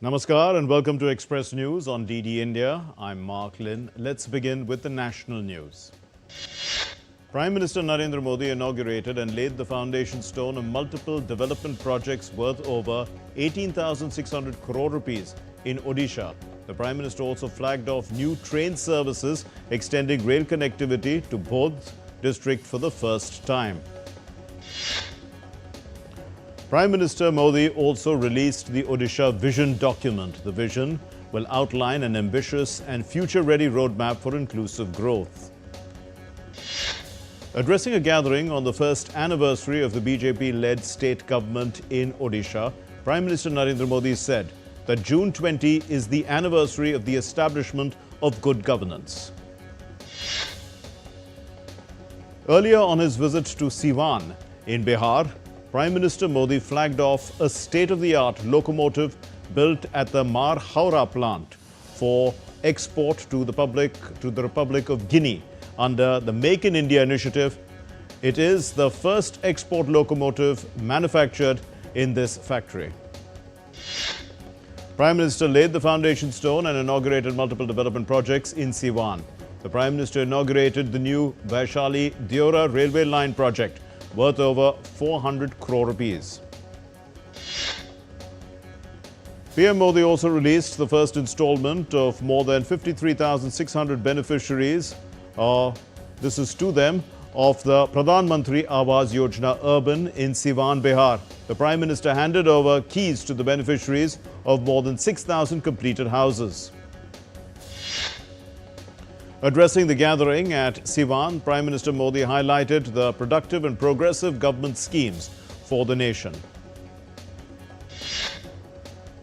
Namaskar and welcome to Express News on DD India. I'm Mark Lynn. Let's begin with the national news. Prime Minister Narendra Modi inaugurated and laid the foundation stone of multiple development projects worth over 18,600 crore rupees in Odisha. The Prime Minister also flagged off new train services extending rail connectivity to Bodh district for the first time. Prime Minister Modi also released the Odisha Vision document. The vision will outline an ambitious and future-ready roadmap for inclusive growth. Addressing a gathering on the first anniversary of the BJP-led state government in Odisha, Prime Minister Narendra Modi said that June 20 is the anniversary of the establishment of good governance. Earlier on his visit to Siwan in Bihar, Prime Minister Modi flagged off a state-of-the-art locomotive built at the Mar Haura plant for export to the Republic of Guinea under the Make in India initiative. It is the first export locomotive manufactured in this factory. Prime Minister laid the foundation stone and inaugurated multiple development projects in Siwan. The Prime Minister inaugurated the new Vaishali-Deora railway line project, worth over 400 crore rupees. PM Modi also released the first installment of more than 53,600 beneficiaries, this is to them, of the Pradhan Mantri Awas Yojana Urban in Siwan, Bihar. The Prime Minister handed over keys to the beneficiaries of more than 6,000 completed houses. Addressing the gathering at Siwan, Prime Minister Modi highlighted the productive and progressive government schemes for the nation.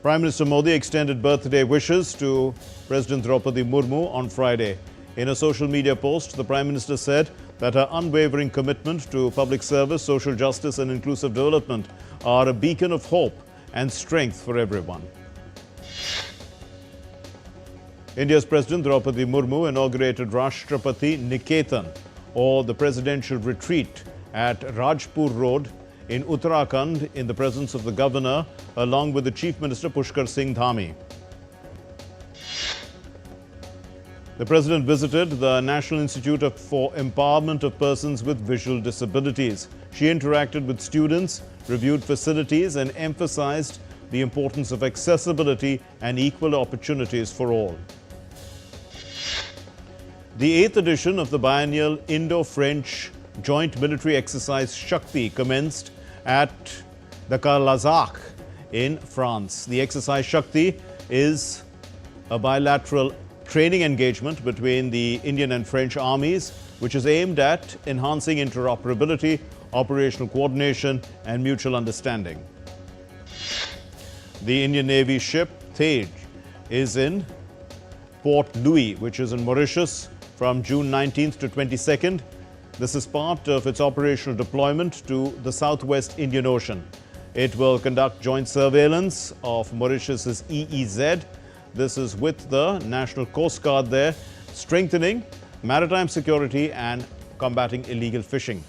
Prime Minister Modi extended birthday wishes to President Draupadi Murmu on Friday. In a social media post, the Prime Minister said that her unwavering commitment to public service, social justice and inclusive development are a beacon of hope and strength for everyone. India's President Draupadi Murmu inaugurated Rashtrapati Niketan, or the Presidential Retreat, at Rajpur Road in Uttarakhand in the presence of the Governor along with the Chief Minister Pushkar Singh Dhami. The President visited the National Institute for Empowerment of Persons with Visual Disabilities. She interacted with students, reviewed facilities and emphasized the importance of accessibility and equal opportunities for all. The 8th edition of the biennial Indo-French Joint Military Exercise Shakti commenced at the Carlazac in France. The exercise Shakti is a bilateral training engagement between the Indian and French armies, which is aimed at enhancing interoperability, operational coordination and mutual understanding. The Indian Navy ship Tej is in Port Louis, which is in Mauritius, from June 19th to 22nd. This is part of its operational deployment to the Southwest Indian Ocean. It will conduct joint surveillance of Mauritius's EEZ. This is with the National Coast Guard there, strengthening maritime security and combating illegal fishing.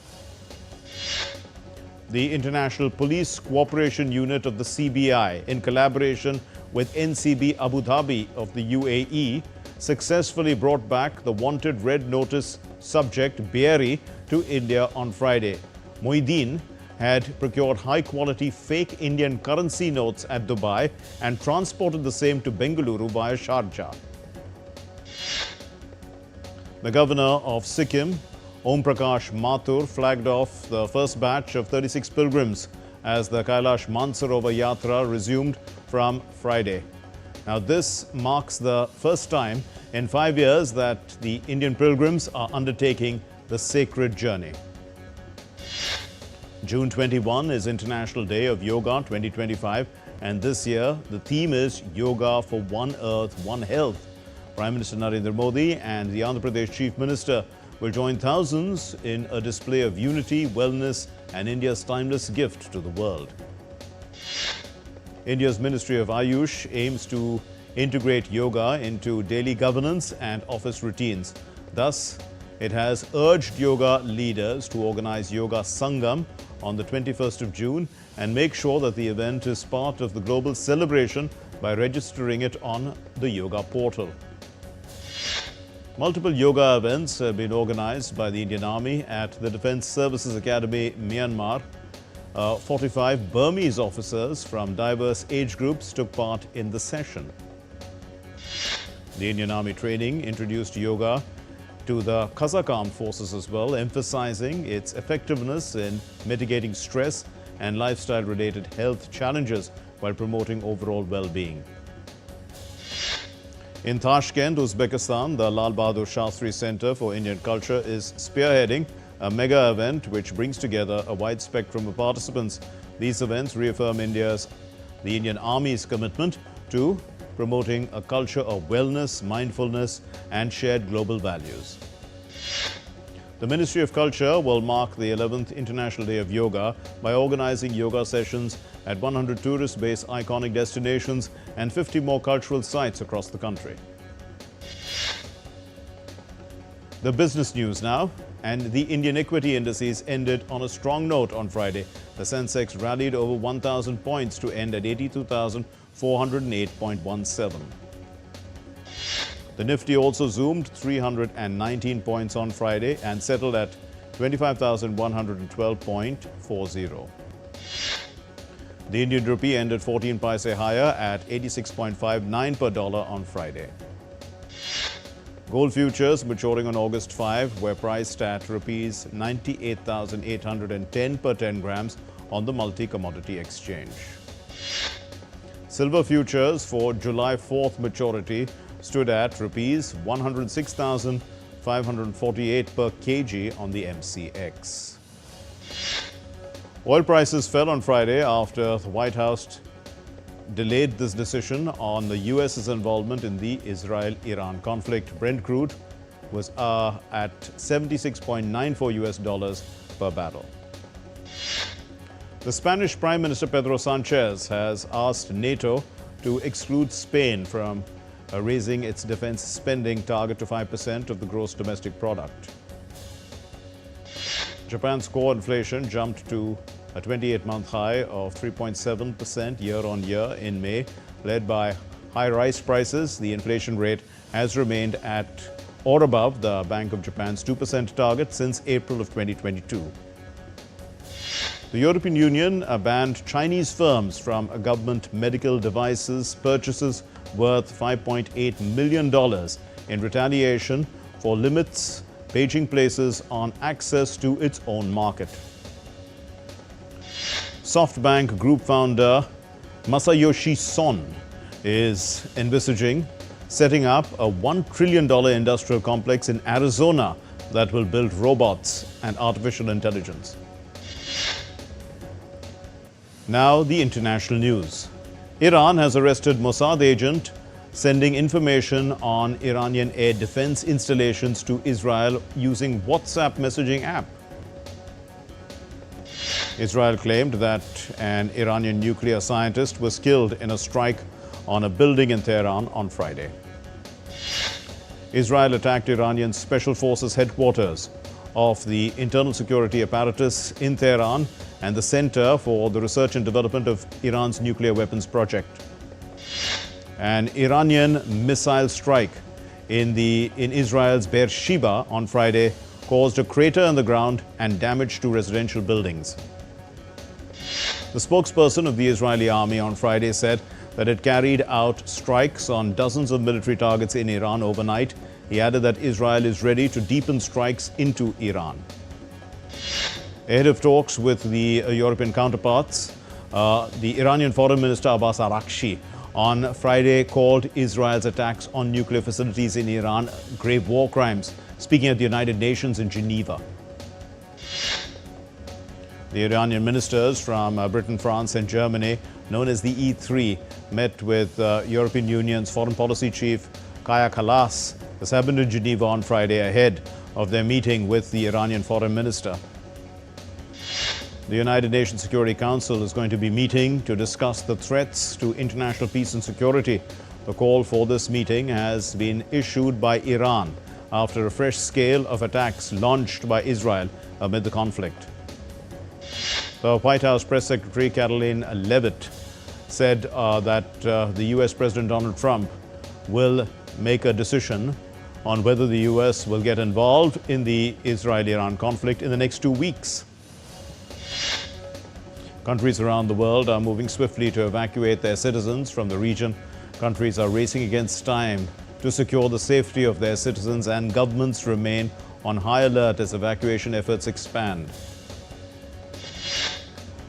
The International Police Cooperation Unit of the CBI, in collaboration with NCB Abu Dhabi of the UAE, successfully brought back the wanted red notice subject Beari to India on Friday. Moideen had procured high-quality fake Indian currency notes at Dubai and transported the same to Bengaluru via Sharjah. The Governor of Sikkim, Om Prakash Mathur, flagged off the first batch of 36 pilgrims as the Kailash Mansarovar Yatra resumed from Friday. Now, this marks the first time in 5 years that the Indian pilgrims are undertaking the sacred journey. June 21 is International Day of Yoga 2025, and this year the theme is Yoga for One Earth, One Health. Prime Minister Narendra Modi and the Andhra Pradesh Chief Minister will join thousands in a display of unity, wellness and India's timeless gift to the world. India's Ministry of Ayush aims to integrate yoga into daily governance and office routines. Thus, It has urged yoga leaders to organize Yoga Sangam on the 21st of June and make sure that the event is part of the global celebration by registering it on the yoga portal. Multiple yoga events have been organized by the Indian Army at the Defence Services Academy, Myanmar. 45 Burmese officers from diverse age groups took part in the session. The Indian Army training introduced yoga to the Kazakh armed forces as well, emphasizing its effectiveness in mitigating stress and lifestyle-related health challenges while promoting overall well-being. In Tashkent, Uzbekistan, the Lal Bahadur Shastri Center for Indian Culture is spearheading a mega event which brings together a wide spectrum of participants. These events reaffirm the Indian Army's commitment to promoting a culture of wellness, mindfulness, and shared global values. The Ministry of Culture will mark the 11th International Day of Yoga by organizing yoga sessions at 100 tourist-based iconic destinations and 50 more cultural sites across the country. The business news now, and the Indian equity indices ended on a strong note on Friday. The Sensex rallied over 1,000 points to end at 82,408.17. The Nifty also zoomed 319 points on Friday and settled at 25,112.40. The Indian rupee ended 14 paise higher at 86.59 per dollar on Friday. Gold futures maturing on August 5 were priced at rupees 98,810 per 10 grams on the multi-commodity exchange. Silver futures for July 4th maturity stood at rupees 106,548 per kg on the MCX. Oil prices fell on Friday after the White House delayed this decision on the US's involvement in the Israel-Iran conflict. Brent crude was at $76.94 US per barrel. The Spanish Prime Minister Pedro Sanchez has asked NATO to exclude Spain from raising its defense spending target to 5% of the gross domestic product. Japan's core inflation jumped to a 28-month high of 3.7% year-on-year in May. Led by high rice prices, the inflation rate has remained at or above the Bank of Japan's 2% target since April of 2022. The European Union banned Chinese firms from government medical devices purchases worth $5.8 million in retaliation for limits Beijing places on access to its own market. SoftBank Group founder Masayoshi Son is envisaging setting up a $1 trillion industrial complex in Arizona that will build robots and artificial intelligence. Now the international news. Iran has arrested Mossad agent sending information on Iranian air defense installations to Israel using WhatsApp messaging app. Israel claimed that an Iranian nuclear scientist was killed in a strike on a building in Tehran on Friday. Israel attacked Iranian Special Forces headquarters of the internal security apparatus in Tehran and the Center for the Research and Development of Iran's nuclear weapons project. An Iranian missile strike in Israel's Beersheba on Friday caused a crater in the ground and damage to residential buildings. The spokesperson of the Israeli army on Friday said that it carried out strikes on dozens of military targets in Iran overnight. He added that Israel is ready to deepen strikes into Iran. Ahead of talks with the European counterparts, the Iranian Foreign Minister Abbas Araghchi on Friday called Israel's attacks on nuclear facilities in Iran grave war crimes, speaking at the United Nations in Geneva. The Iranian ministers from Britain, France and Germany, known as the E3, met with European Union's foreign policy chief Kaja Kallas. This happened in Geneva on Friday ahead of their meeting with the Iranian foreign minister. The United Nations Security Council is going to be meeting to discuss the threats to international peace and security. The call for this meeting has been issued by Iran after a fresh scale of attacks launched by Israel amid the conflict. The White House Press Secretary Karoline Leavitt said that the U.S. President Donald Trump will make a decision on whether the U.S. will get involved in the Israel-Iran conflict in the next 2 weeks. Countries around the world are moving swiftly to evacuate their citizens from the region. Countries are racing against time to secure the safety of their citizens, and governments remain on high alert as evacuation efforts expand.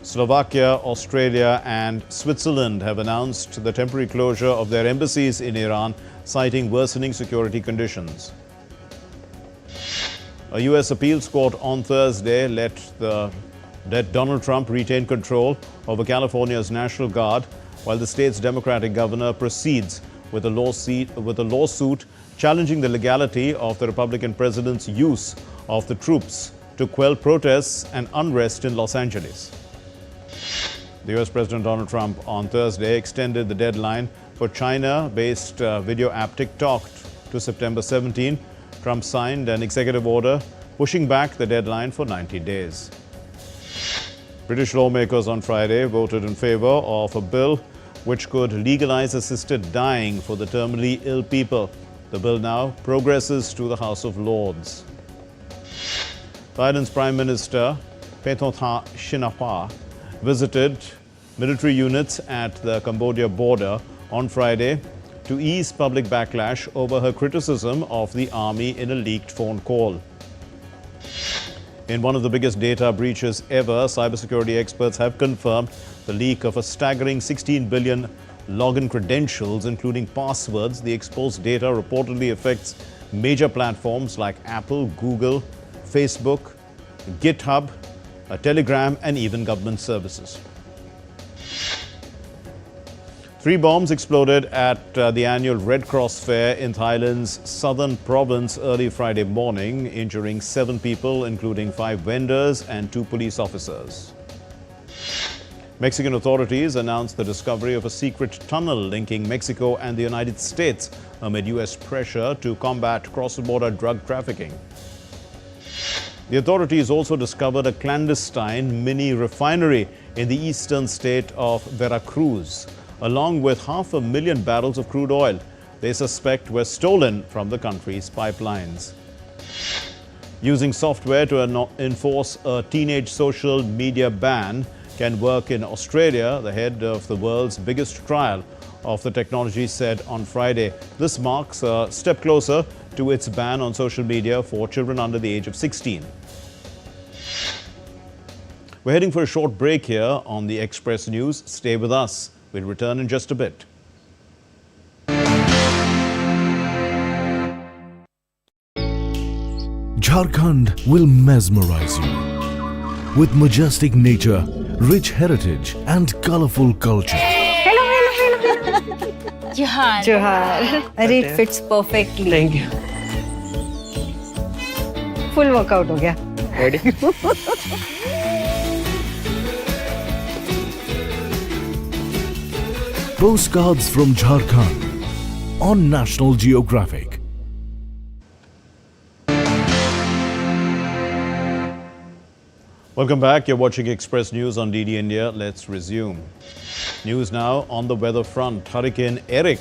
Slovakia, Australia and Switzerland have announced the temporary closure of their embassies in Iran, citing worsening security conditions. A U.S. appeals court on Thursday let Donald Trump retain control over California's National Guard, while the state's Democratic governor proceeds with a lawsuit challenging the legality of the Republican president's use of the troops to quell protests and unrest in Los Angeles. The U.S. President Donald Trump on Thursday extended the deadline for China-based video app TikTok to September 17. Trump signed an executive order pushing back the deadline for 90 days. British lawmakers on Friday voted in favor of a bill which could legalize assisted dying for the terminally ill people. The bill now progresses to the House of Lords. Thailand's Prime Minister Paetongtarn Shinawatra visited military units at the Cambodia border on Friday to ease public backlash over her criticism of the army in a leaked phone call. In one of the biggest data breaches ever, cybersecurity experts have confirmed the leak of a staggering 16 billion login credentials, including passwords. The exposed data reportedly affects major platforms like Apple, Google, Facebook, GitHub, Telegram and even government services. 3 bombs exploded at the annual Red Cross Fair in Thailand's southern province early Friday morning, injuring 7 people, including 5 vendors and 2 police officers. Mexican authorities announced the discovery of a secret tunnel linking Mexico and the United States amid U.S. pressure to combat cross-border drug trafficking. The authorities also discovered a clandestine mini refinery in the eastern state of Veracruz, along with 500,000 barrels of crude oil they suspect were stolen from the country's pipelines. Using software to enforce a teenage social media ban can work in Australia, the head of the world's biggest trial of the technology said on Friday. This marks a step closer to its ban on social media for children under the age of 16. We're heading for a short break here on the Express News. Stay with us. We'll return in just a bit. Jharkhand will mesmerize you with majestic nature, rich heritage and colorful culture. Hello. Johar. It fits perfectly. Thank you. Full workout हो गया. Ready? Postcards from Jharkhand on National Geographic. Welcome back. You're watching Express News on DD India. Let's resume. News now on the weather front. Hurricane Eric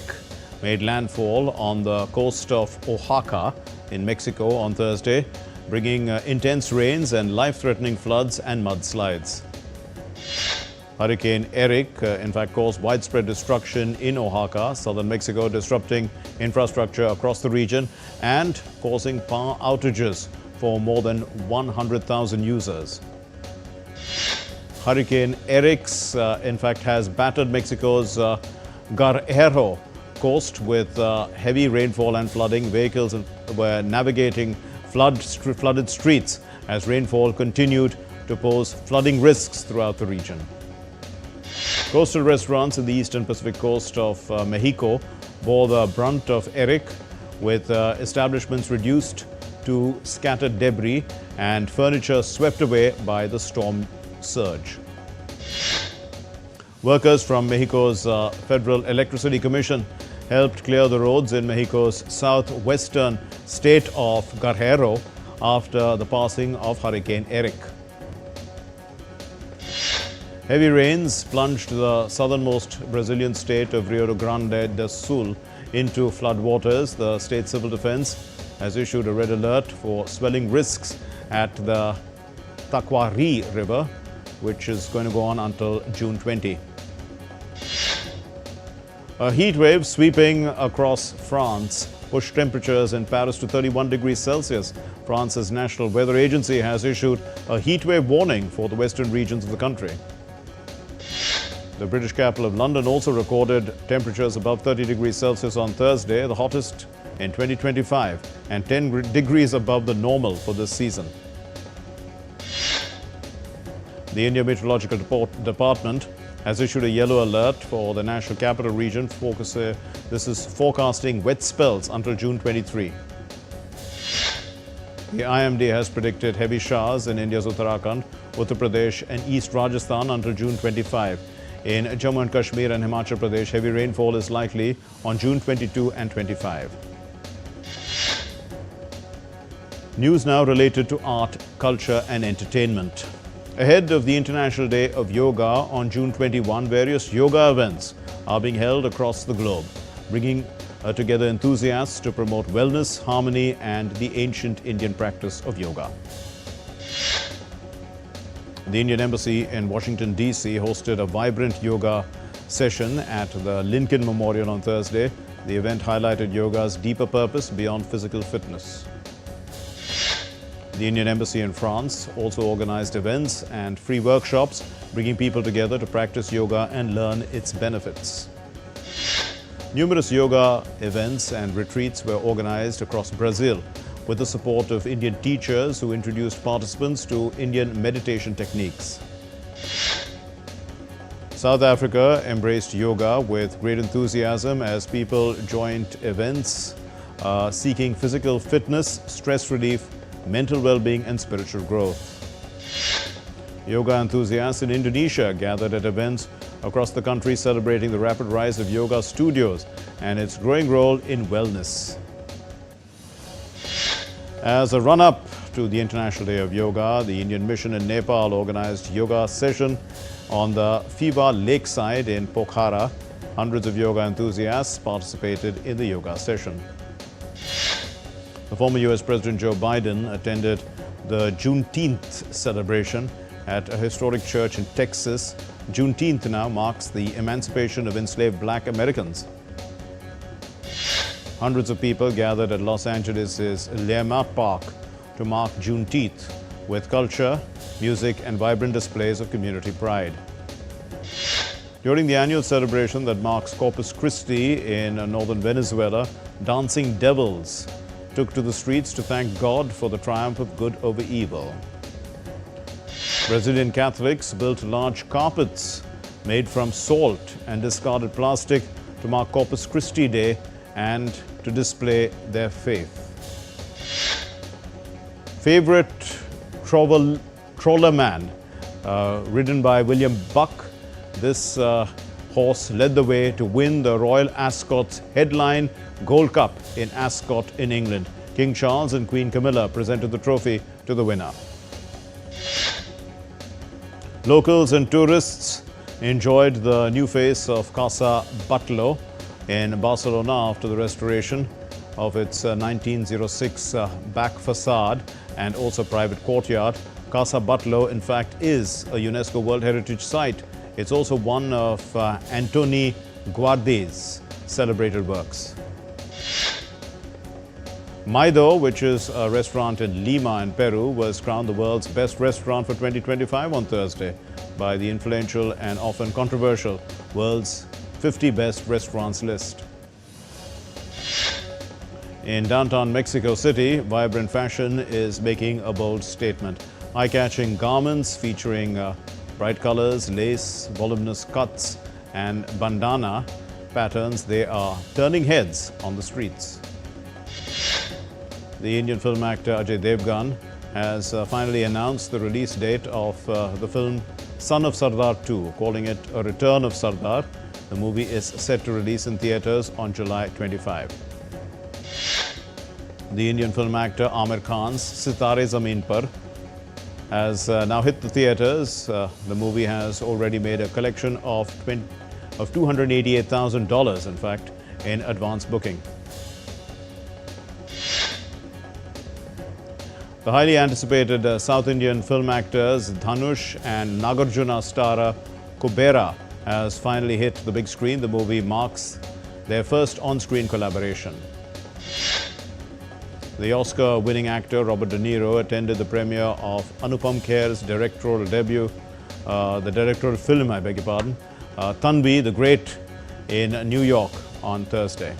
made landfall on the coast of Oaxaca in Mexico on Thursday, bringing intense rains and life-threatening floods and mudslides. Hurricane Eric, in fact, caused widespread destruction in Oaxaca, southern Mexico, disrupting infrastructure across the region and causing power outages for more than 100,000 users. Hurricane Eric, in fact, has battered Mexico's Guerrero coast with heavy rainfall and flooding. Vehicles were navigating flooded streets as rainfall continued to pose flooding risks throughout the region. Coastal restaurants in the eastern Pacific coast of Mexico bore the brunt of Eric, with establishments reduced to scattered debris and furniture swept away by the storm surge. Workers from Mexico's Federal Electricity Commission helped clear the roads in Mexico's southwestern state of Guerrero after the passing of Hurricane Eric. Heavy rains plunged the southernmost Brazilian state of Rio Grande do Sul into floodwaters. The state civil defense has issued a red alert for swelling risks at the Taquari River, which is going to go on until June 20. A heat wave sweeping across France pushed temperatures in Paris to 31 degrees Celsius. France's National Weather Agency has issued a heat wave warning for the western regions of the country. The British capital of London also recorded temperatures above 30 degrees Celsius on Thursday, the hottest in 2025, and 10 degrees above the normal for this season. The India Meteorological Department has issued a yellow alert for the National Capital Region. This is forecasting wet spells until June 23. The IMD has predicted heavy showers in India's Uttarakhand, Uttar Pradesh and East Rajasthan until June 25. In Jammu and Kashmir and Himachal Pradesh, heavy rainfall is likely on June 22 and 25. News now related to art, culture and entertainment. Ahead of the International Day of Yoga on June 21, various yoga events are being held across the globe, bringing together enthusiasts to promote wellness, harmony and the ancient Indian practice of yoga. The Indian Embassy in Washington, D.C. hosted a vibrant yoga session at the Lincoln Memorial on Thursday. The event highlighted yoga's deeper purpose beyond physical fitness. The Indian Embassy in France also organized events and free workshops, bringing people together to practice yoga and learn its benefits. Numerous yoga events and retreats were organized across Brazil with the support of Indian teachers who introduced participants to Indian meditation techniques. South Africa embraced yoga with great enthusiasm as people joined events seeking physical fitness, stress relief, mental well-being and spiritual growth. Yoga enthusiasts in Indonesia gathered at events across the country celebrating the rapid rise of yoga studios and its growing role in wellness. As a run-up to the International Day of Yoga, the Indian Mission in Nepal organized yoga session on the Fiba lakeside in Pokhara. Hundreds of yoga enthusiasts participated in the yoga session. The former US President Joe Biden attended the Juneteenth celebration at a historic church in Texas. Juneteenth now marks the emancipation of enslaved black Americans. Hundreds of people gathered at Los Angeles' Lema Park to mark Juneteenth with culture, music and vibrant displays of community pride. During the annual celebration that marks Corpus Christi in northern Venezuela, dancing devils took to the streets to thank God for the triumph of good over evil. Brazilian Catholics built large carpets made from salt and discarded plastic to mark Corpus Christi Day and to display their faith. Favorite Troller Man, ridden by William Buck, this horse led the way to win the Royal Ascot's headline Gold Cup in Ascot in England. King Charles and Queen Camilla presented the trophy to the winner. Locals and tourists enjoyed the new face of Casa Batlló in Barcelona after the restoration of its 1906 back facade and also private courtyard. Casa Batlló, in fact, is a UNESCO World Heritage Site. It's also one of Antoni Gaudí's celebrated works. Maido, which is a restaurant in Lima in Peru, was crowned the world's best restaurant for 2025 on Thursday by the influential and often controversial World's 50 Best Restaurants list. In downtown Mexico City, vibrant fashion is making a bold statement. Eye-catching garments featuring bright colors, lace, voluminous cuts and bandana patterns, they are turning heads on the streets. The Indian film actor Ajay Devgan has finally announced the release date of the film Son of Sardar 2, calling it a return of Sardar. The movie is set to release in theatres on July 25. The Indian film actor Amir Khan's Sitare Zameen Par has now hit the theatres. The movie has already made a collection of $288,000, in fact, in advance booking. The highly anticipated South Indian film actors Dhanush and Nagarjuna star Kubera has finally hit the big screen. The movie marks their first on-screen collaboration. The Oscar-winning actor Robert De Niro attended the premiere of Anupam Kher's directorial debut, the directorial film, Tanvi the Great, in New York on Thursday.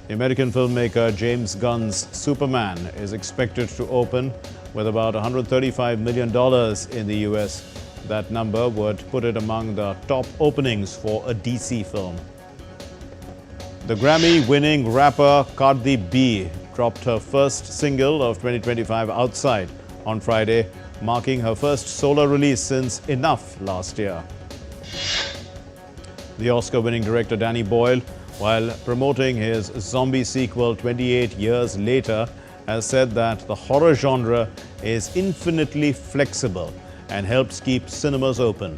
The American filmmaker James Gunn's Superman is expected to open with about $135 million in the US. That number would put it among the top openings for a DC film. The Grammy-winning rapper Cardi B dropped her first single of 2025, Outside, on Friday, marking her first solo release since Enough last year. The Oscar-winning director Danny Boyle, while promoting his zombie sequel 28 years later, has said that the horror genre is infinitely flexible and helps keep cinemas open.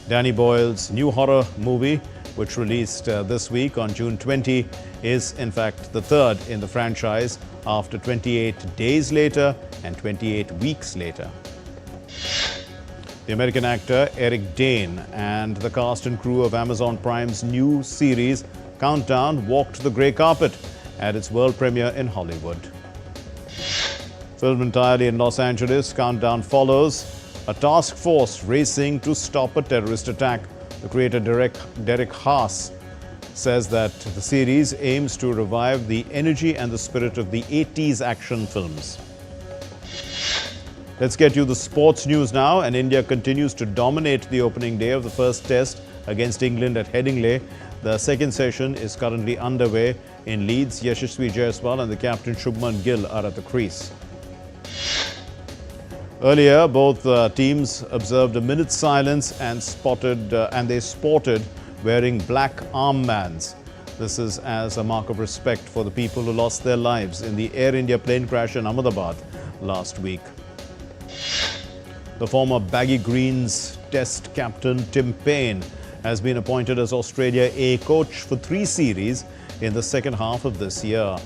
Danny Boyle's new horror movie, which released this week on June 20, is in fact the third in the franchise after 28 days later and 28 weeks later. The American actor Eric Dane and the cast and crew of Amazon Prime's new series Countdown walked the grey carpet at its world premiere in Hollywood. Filmed entirely in Los Angeles, Countdown follows a task force racing to stop a terrorist attack. The creator Derek Haas says that the series aims to revive the energy and the spirit of the 80s action films. Let's get you the sports news now. And India continues to dominate the opening day of the first test against England at Headingley. The second session is currently underway in Leeds. Yashasvi Jaiswal and the captain Shubman Gill are at the crease. Earlier, both teams observed a minute's silence and they sported wearing black armbands. This is as a mark of respect for the people who lost their lives in the Air India plane crash in Ahmedabad last week. The former Baggy Greens Test captain Tim Paine has been appointed as Australia A coach for 3 series in the second half of this year.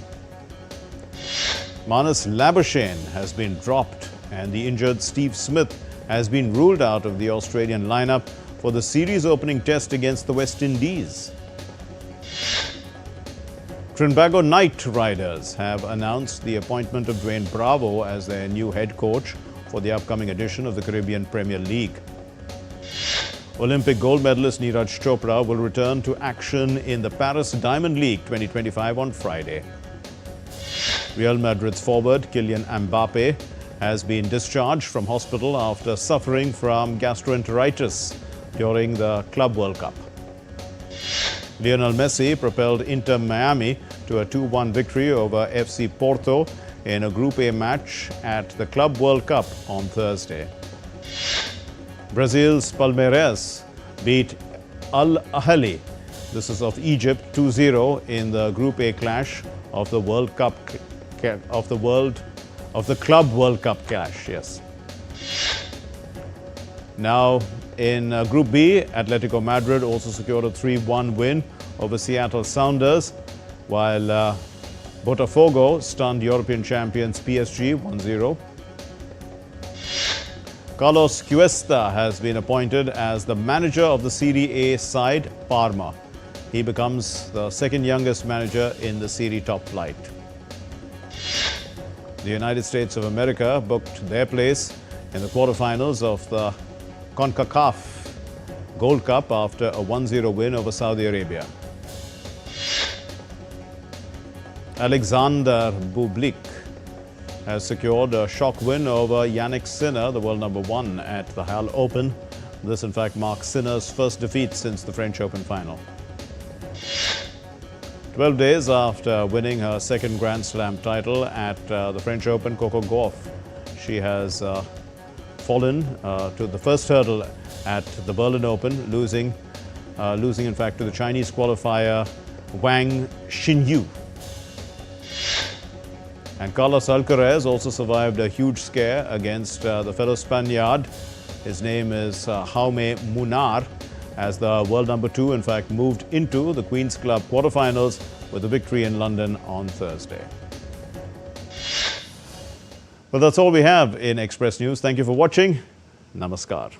Marnus Labuschagne has been dropped and the injured Steve Smith has been ruled out of the Australian lineup for the series opening test against the West Indies. Trinbago Knight Riders have announced the appointment of Dwayne Bravo as their new head coach for the upcoming edition of the Caribbean Premier League. Olympic gold medalist Neeraj Chopra will return to action in the Paris Diamond League 2025 on Friday. Real Madrid's forward Kylian Mbappe has been discharged from hospital after suffering from gastroenteritis during the Club World Cup. Lionel Messi propelled Inter Miami to a 2-1 victory over FC Porto in a Group A match at the Club World Cup on Thursday. Brazil's Palmeiras beat Al Ahly, this is of Egypt, 2-0 in the Group A clash of the Club World Cup clash. Yes. Now in Group B, Atletico Madrid also secured a 3-1 win over Seattle Sounders, while Botafogo stunned European champions PSG 1-0. Carlos Cuesta has been appointed as the manager of the Serie A side Parma. He becomes the second youngest manager in the Serie top flight. The United States of America booked their place in the quarterfinals of the CONCACAF Gold Cup after a 1-0 win over Saudi Arabia. Alexander Bublik has secured a shock win over Yannick Sinner, the world number 1 at the Halle Open. This, in fact, marks Sinner's first defeat since the French Open final. 12 days after winning her second Grand Slam title at the French Open, Coco Gauff, she has fallen to the first hurdle at the Berlin Open, losing in fact to the Chinese qualifier Wang Xinyu. And Carlos Alcaraz also survived a huge scare against the fellow Spaniard. His name is Jaume Munar, as the world number 2 in fact moved into the Queen's Club quarterfinals with a victory in London on Thursday. Well, that's all we have in Express News. Thank you for watching. Namaskar.